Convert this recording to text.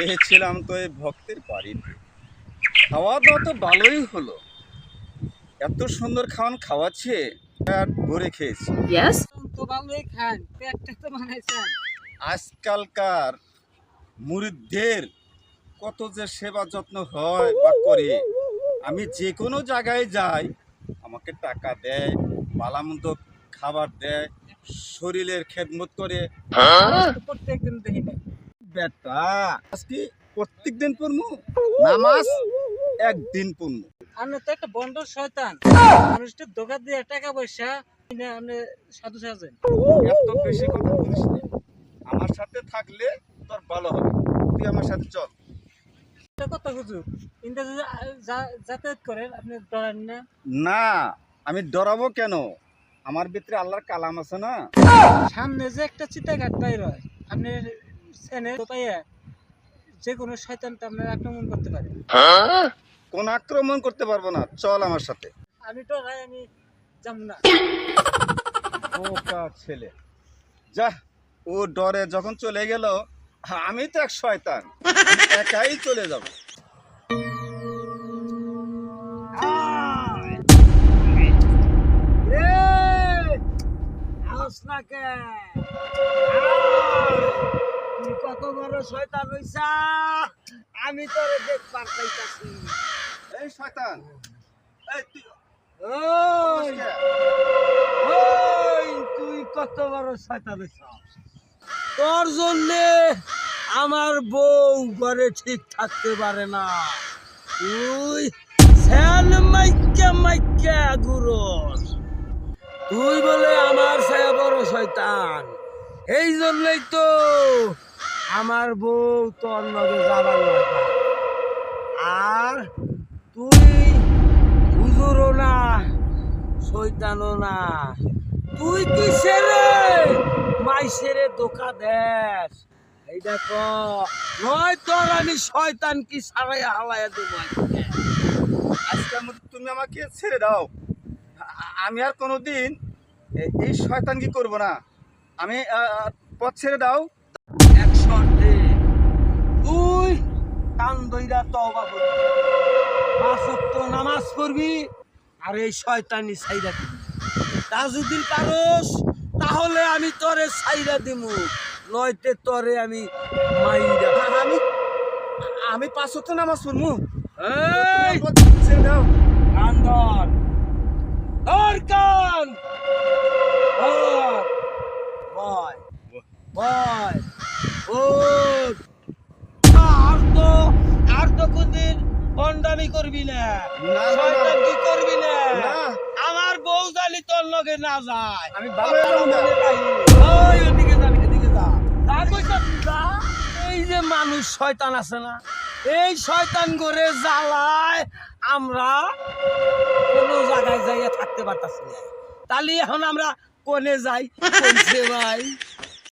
এসেছিলাম তো এই ভক্তের বাড়িতে। খাওয়া দাওয়া তো ভালোই হলো। এত সুন্দর খাওয়ান খাওয়াচ্ছে, পেট ভরে খেয়েছি। Yes. তো ভালোই খান, পেটটা তো বানাইছেন। আজকালকার মুরিদদের কত যে সেবা যত্ন হয় বা করে। আমি যে কোনো জায়গায় যাই, আমাকে টাকা দেয়, ভালোমন্দ খাবার দেয়, শরীরের খেদমত করে। তো প্রত্যেকদিন দেখি না। বেটা আজকে প্রত্যেক দিন পড়মু, নামাজ একদিন পড়মু। আপনি তো একটা বন্ধ শয়তান, মানুষটা ধোকা দিয়ে টাকা পয়সা কিনে আপনি সাধু সাজেন। এত বেশি কথা বলিস না। আমার সাথে থাকলে তোর ভালো হবে, তুই আমার সাথে চল। এটা কত হুজুর, ইন্দা যদি যাতায়াত করেন আপনি ডরেন না? না, আমি ডরাবো কেন? আমার ভিতরে আল্লাহর কালাম আছে না। সামনে যে একটা চিতাঘাট বাইর হয়, আপনি সেনে পাইয়া যে কোনো শয়তানটা আপনার আক্রমণ করতে পারে। কোন আক্রমণ করতে পারবো না, চল আমার সাথে। আমি ডরাই, আমি যাব না। বোকা ছেলে, যা। ও ডরে যখন চলে গেল, আমি তো এক শয়তান, আমি একাই চলে যাব। তুই কত বড় শয়তান হইছা, আমি তোরে দেখবার চাইতাছি। এই শয়তান, এই তুই ওই কে? ওই তুই কত বড় শয়তান হইছা, তোর জন্যে আমার বউ ঘরে ঠিক থাকতে পারে না। তুই স্যান মাইকা মাইকা ঘুরস, তুই বলে আমার ছায়া বড় শয়তান। এই জন্যই তো আমার বউ তোর লগে যাবার লাগে। আর তুই হুজুরও না, শয়তানও না, তুই কি সেরে মাইসেরে ধোকা দেস? এইটা ক, নয় তোর আমি শয়তান কি সারাই হালাইয়া দেবো আজকে। আজকের মধ্যে তুমি আমাকে ছেড়ে দাও। আমি আর কোনোদিন এই শয়তান কি করবো না। আমি পথ ছেড়ে দাও। এক শর্তে, তুই কান দইরা তওবা করবি, 5 ওয়াক্ত নামাজ পড়বি, আর এই শয়তানি ছাইরা দিবি। তা যদি পারস তাহলে আমি তোরে ছাইরা দিমু, নয়তে তোরে আমি মাইরা। আমি আমি 5 ওয়াক্ত নামাজ পড়মু। এই পথ ছেড়ে দাও। কান ধর, ধর কান ধর, বয় বয় ওঠ। আর তো কোনদিন বন্ডামি করবি না, না, শয়তানি করবি না। না। আমার বউ জানি তোর লগে না যায়। আমি ভালো হলাম না। ওই ওদিকে যা, এদিকে যা। যা কইছা তুই যা। এই যে মানুষ শয়তান আছে না, এই শয়তান করে জ্বালায় আমরা কোনো জায়গায় যাইয়া থাকতে পারতাছি না। তাহলে এখন আমরা কোনে যাই, কোনছে ভাই?